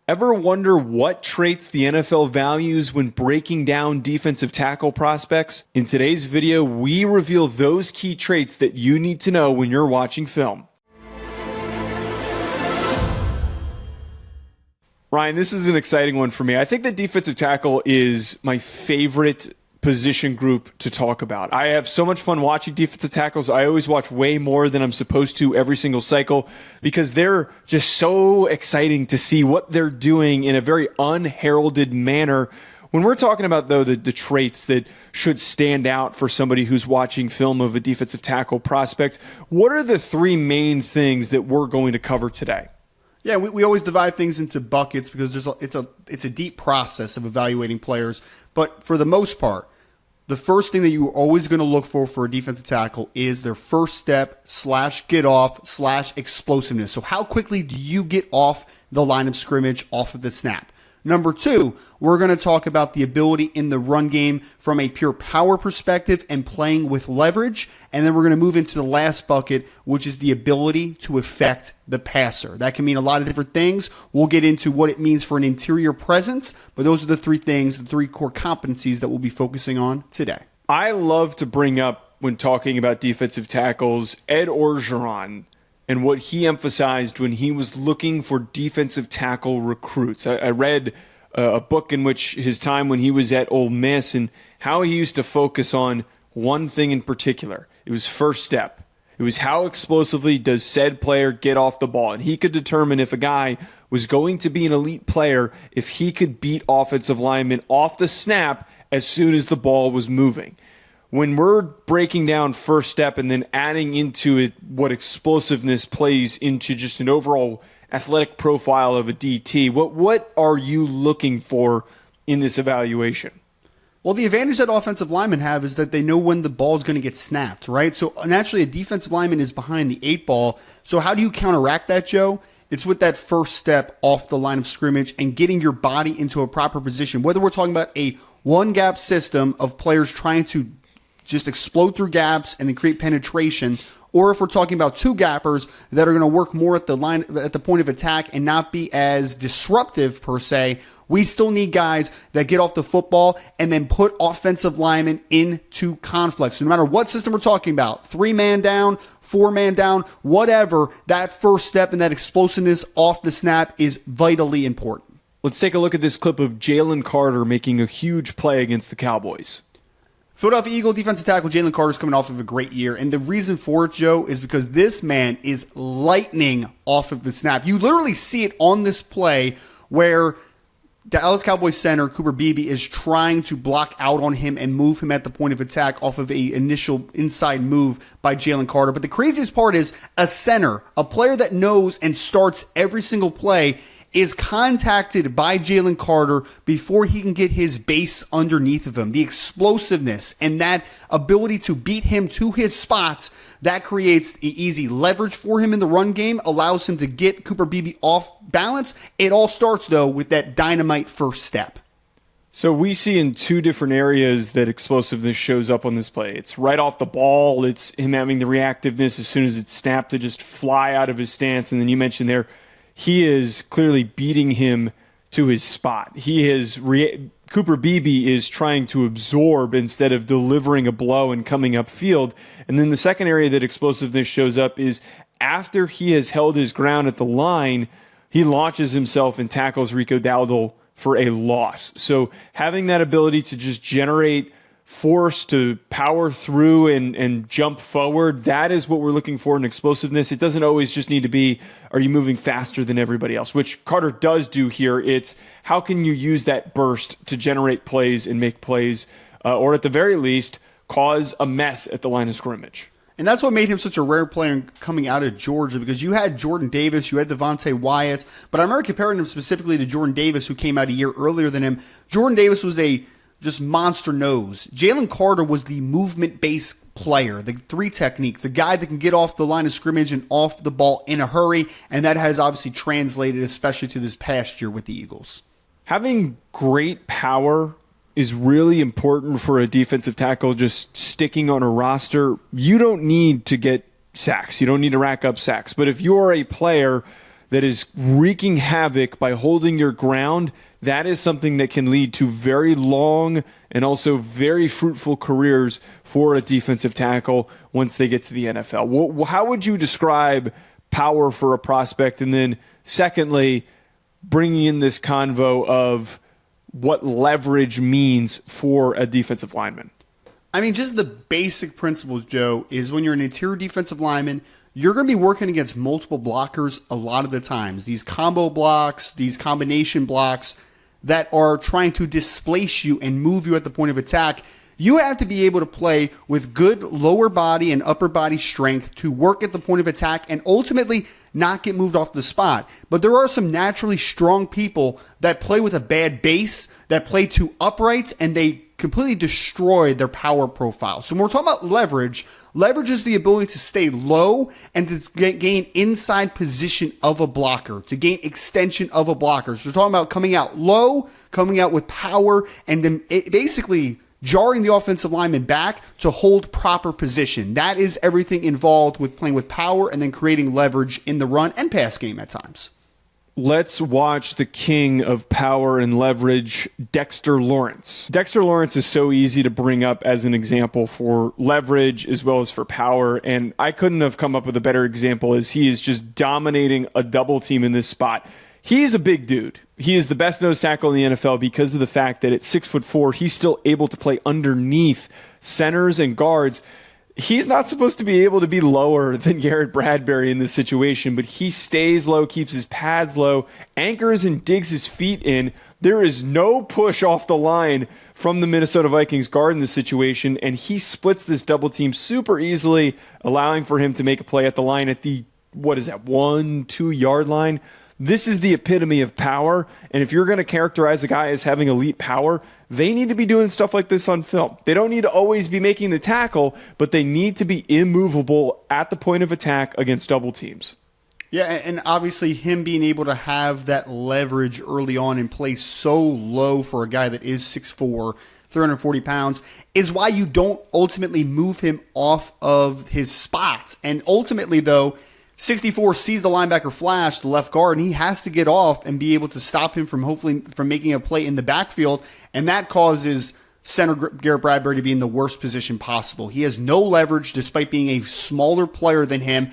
Ever wonder what traits the NFL values when breaking down defensive tackle prospects? In today's video, we reveal those key traits that you need to know when you're watching film. Ryan, this is an exciting one for me. I think that defensive tackle is my favorite position group to talk about. I have so much fun watching defensive tackles. I always watch way more than I'm supposed to every single cycle because they're just so exciting to see what they're doing in a very unheralded manner. When we're talking about, though, the traits that should stand out for somebody who's watching film of a defensive tackle prospect, what are the three main things that we're going to cover today? Yeah, we always divide things into buckets because it's a deep process of evaluating players. But for the most part, the first thing that you're always going to look for a defensive tackle is their first step / get off / explosiveness. So how quickly do you get off the line of scrimmage, off of the snap? Number two, we're going to talk about the ability in the run game from a pure power perspective and playing with leverage. And then we're going to move into the last bucket, which is the ability to affect the passer. That can mean a lot of different things. We'll get into what it means for an interior presence, but those are the three things, the three core competencies that we'll be focusing on today. I love to bring up, when talking about defensive tackles, Ed Orgeron and what he emphasized when he was looking for defensive tackle recruits. I read a book in which his time when he was at Ole Miss and how he used to focus on one thing in particular. It was first step. It was how explosively does said player get off the ball. And he could determine if a guy was going to be an elite player if he could beat offensive linemen off the snap as soon as the ball was moving. When we're breaking down first step and then adding into it what explosiveness plays into just an overall athletic profile of a DT, what are you looking for in this evaluation? Well, the advantage that offensive linemen have is that they know when the ball is going to get snapped, right? So naturally, a defensive lineman is behind the 8-ball. So how do you counteract that, Joe? It's with that first step off the line of scrimmage and getting your body into a proper position. Whether we're talking about a one-gap system of players trying to just explode through gaps and then create penetration, or if we're talking about two gappers that are going to work more at the line, at the point of attack and not be as disruptive per se, we still need guys that get off the football and then put offensive linemen into conflict. So no matter what system we're talking about, 3-man down, 4-man down, whatever, that first step and that explosiveness off the snap is vitally important. Let's take a look at this clip of Jalen Carter making a huge play against the Cowboys. Philadelphia Eagle defensive tackle Jalen Carter is coming off of a great year, and the reason for it, Joe, is because this man is lightning off of the snap. You literally see it on this play where the Dallas Cowboys center, Cooper Beebe, is trying to block out on him and move him at the point of attack off of an initial inside move by Jalen Carter. But the craziest part is a center, a player that knows and starts every single play, is contacted by Jalen Carter before he can get his base underneath of him. The explosiveness and that ability to beat him to his spots, that creates the easy leverage for him in the run game, allows him to get Cooper Beebe off balance. It all starts, though, with that dynamite first step. So we see in two different areas that explosiveness shows up on this play. It's right off the ball. It's him having the reactiveness as soon as it's snapped to just fly out of his stance. And then you mentioned there, he is clearly beating him to his spot. Cooper Beebe is trying to absorb instead of delivering a blow and coming upfield. And then the second area that explosiveness shows up is after he has held his ground at the line, he launches himself and tackles Rico Dowdle for a loss. So having that ability to just generate force to power through and jump forward, that is what we're looking for in explosiveness. It doesn't always just need to be, are you moving faster than everybody else, which Carter does do here. It's how can you use that burst to generate plays and make plays, or at the very least, cause a mess at the line of scrimmage. And that's what made him such a rare player coming out of Georgia, because you had Jordan Davis, you had Devontae Wyatt, but I remember comparing him specifically to Jordan Davis, who came out a year earlier than him. Jordan Davis was a just monster nose. Jalen Carter was the movement-based player, the three technique, the guy that can get off the line of scrimmage and off the ball in a hurry, and that has obviously translated especially to this past year with the Eagles. Having great power is really important for a defensive tackle just sticking on a roster. You don't need to get sacks. You don't need to rack up sacks. But if you're a player that is wreaking havoc by holding your ground, that is something that can lead to very long and also very fruitful careers for a defensive tackle once they get to the NFL. How would you describe power for a prospect? And then secondly, bringing in this convo of what leverage means for a defensive lineman. I mean, just the basic principles, Joe, is when you're an interior defensive lineman, you're going to be working against multiple blockers a lot of the times. These combo blocks, these combination blocks that are trying to displace you and move you at the point of attack. You have to be able to play with good lower body and upper body strength to work at the point of attack and ultimately not get moved off the spot. But there are some naturally strong people that play with a bad base, that play too upright, and they completely destroy their power profile. So when we're talking about leverage, leverage is the ability to stay low and to gain inside position of a blocker, to gain extension of a blocker. So we're talking about coming out low, coming out with power, and then basically jarring the offensive lineman back to hold proper position. That is everything involved with playing with power and then creating leverage in the run and pass game at times. Let's watch the king of power and leverage, Dexter Lawrence. Dexter Lawrence is so easy to bring up as an example for leverage as well as for power, and I couldn't have come up with a better example as he is just dominating a double team in this spot. He's a big dude. He is the best nose tackle in the NFL because of the fact that at 6'4", he's still able to play underneath centers and guards. He's not supposed to be able to be lower than Garrett Bradbury in this situation, but he stays low, keeps his pads low, anchors and digs his feet in. There is no push off the line from the Minnesota Vikings guard in this situation, and he splits this double team super easily, allowing for him to make a play at the line at the, 1-2 yard line. This is the epitome of power, and if you're going to characterize a guy as having elite power, they need to be doing stuff like this on film. They don't need to always be making the tackle, but they need to be immovable at the point of attack against double teams. Yeah, and obviously him being able to have that leverage early on and play so low for a guy that is 6'4", 340 pounds, is why you don't ultimately move him off of his spots. And ultimately, though, 64 sees the linebacker flash, the left guard, and he has to get off and be able to stop him from making a play in the backfield, and that causes center Garrett Bradbury to be in the worst position possible. He has no leverage despite being a smaller player than him.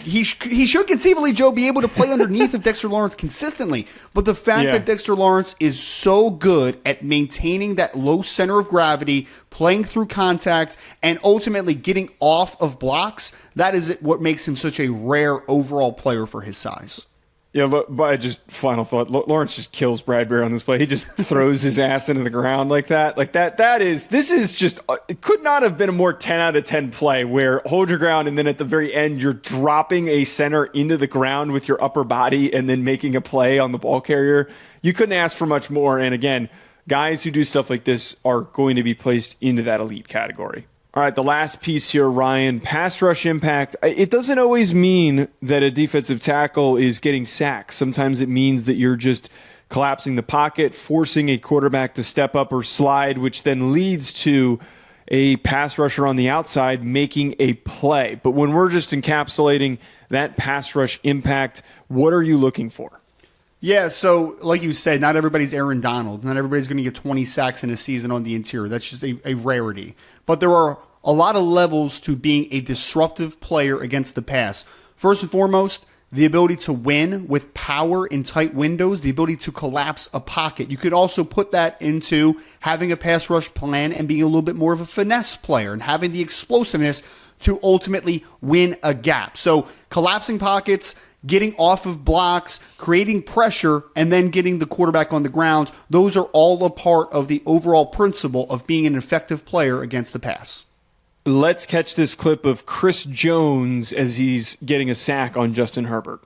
He should conceivably, Joe, be able to play underneath of Dexter Lawrence consistently. But the fact that Dexter Lawrence is so good at maintaining that low center of gravity, playing through contact, and ultimately getting off of blocks, that is what makes him such a rare overall player for his size. Yeah, but just final thought. Lawrence just kills Bradbury on this play. He just throws his ass into the ground like that. This is just, it could not have been a more 10 out of 10 play where hold your ground and then at the very end you're dropping a center into the ground with your upper body and then making a play on the ball carrier. You couldn't ask for much more. And again, guys who do stuff like this are going to be placed into that elite category. All right, the last piece here, Ryan, pass rush impact. It doesn't always mean that a defensive tackle is getting sacked. Sometimes it means that you're just collapsing the pocket, forcing a quarterback to step up or slide, which then leads to a pass rusher on the outside making a play. But when we're just encapsulating that pass rush impact, what are you looking for? Yeah, so like you said, not everybody's Aaron Donald. Not everybody's going to get 20 sacks in a season on the interior. That's just a rarity. But there are a lot of levels to being a disruptive player against the pass. First and foremost, the ability to win with power in tight windows, the ability to collapse a pocket. You could also put that into having a pass rush plan and being a little bit more of a finesse player and having the explosiveness to ultimately win a gap. So collapsing pockets, getting off of blocks, creating pressure, and then getting the quarterback on the ground, those are all a part of the overall principle of being an effective player against the pass. Let's catch this clip of Chris Jones as he's getting a sack on Justin Herbert.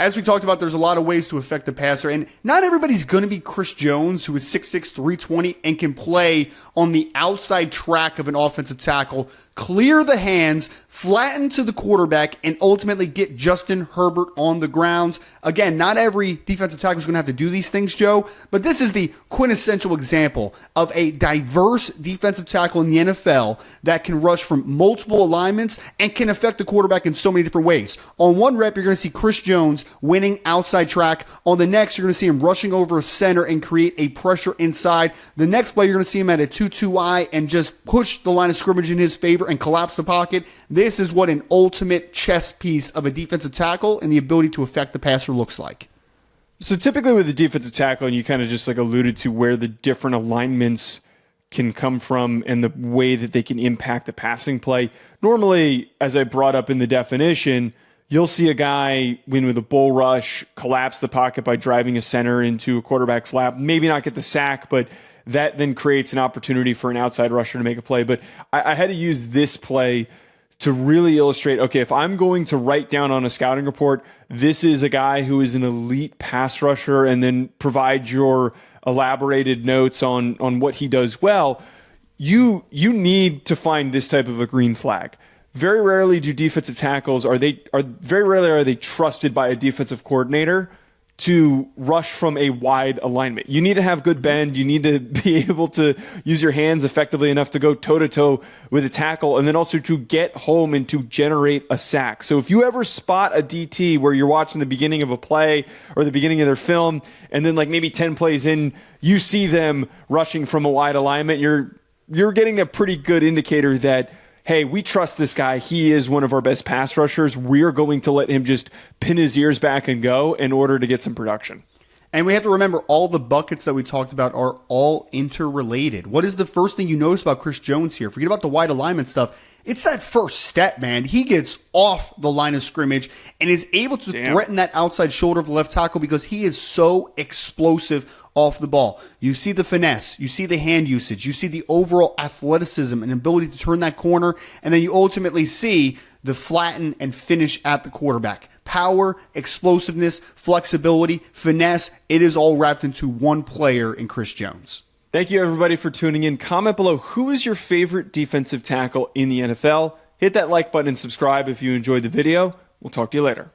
As we talked about, there's a lot of ways to affect the passer, and not everybody's going to be Chris Jones, who is 6'6", 320, and can play on the outside track of an offensive tackle, clear the hands, flatten to the quarterback, and ultimately get Justin Herbert on the ground. Again, not every defensive tackle is going to have to do these things, Joe, but this is the quintessential example of a diverse defensive tackle in the NFL that can rush from multiple alignments and can affect the quarterback in so many different ways. On one rep, you're going to see Chris Jones winning outside track. On the next, you're going to see him rushing over a center and create a pressure inside. The next play, you're going to see him at a 2-2-I and just push the line of scrimmage in his favor and collapse the pocket. This is what an ultimate chess piece of a defensive tackle and the ability to affect the passer looks like. So typically with the defensive tackle, and you kind of just like alluded to where the different alignments can come from and the way that they can impact the passing play. Normally, as I brought up in the definition, you'll see a guy win with a bull rush, collapse the pocket by driving a center into a quarterback's lap, maybe not get the sack, but that then creates an opportunity for an outside rusher to make a play. But I had to use this play to really illustrate, okay, if I'm going to write down on a scouting report, this is a guy who is an elite pass rusher, and then provide your elaborated notes on what he does well, you need to find this type of a green flag. Very rarely do defensive tackles are they trusted by a defensive coordinator to rush from a wide alignment. You need to have good bend. You need to be able to use your hands effectively enough to go toe-to-toe with a tackle, and then also to get home and to generate a sack. So if you ever spot a DT where you're watching the beginning of a play or the beginning of their film, and then like maybe 10 plays in, you see them rushing from a wide alignment, you're getting a pretty good indicator that, hey, we trust this guy. He is one of our best pass rushers. We're going to let him just pin his ears back and go in order to get some production. And we have to remember all the buckets that we talked about are all interrelated. What is the first thing you notice about Chris Jones here? Forget about the wide alignment stuff. It's that first step, man. He gets off the line of scrimmage and is able to threaten that outside shoulder of the left tackle because he is so explosive off the ball. You see the finesse, you see the hand usage, you see the overall athleticism and ability to turn that corner, and then you ultimately see the flatten and finish at the quarterback. Power, explosiveness, flexibility, finesse, it is all wrapped into one player in Chris Jones. Thank you, everybody, for tuning in. Comment below, who is your favorite defensive tackle in the NFL? Hit that like button and subscribe if you enjoyed the video. We'll talk to you later.